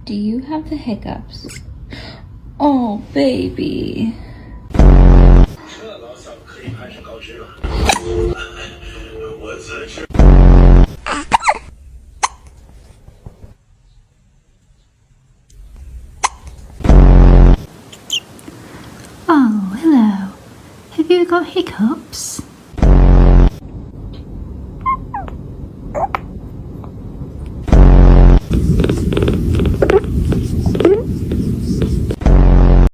Do you have the hiccups? Oh, baby. 这老小子可以攀升高枝了。我自知。Oh, hello. Have you got hiccups?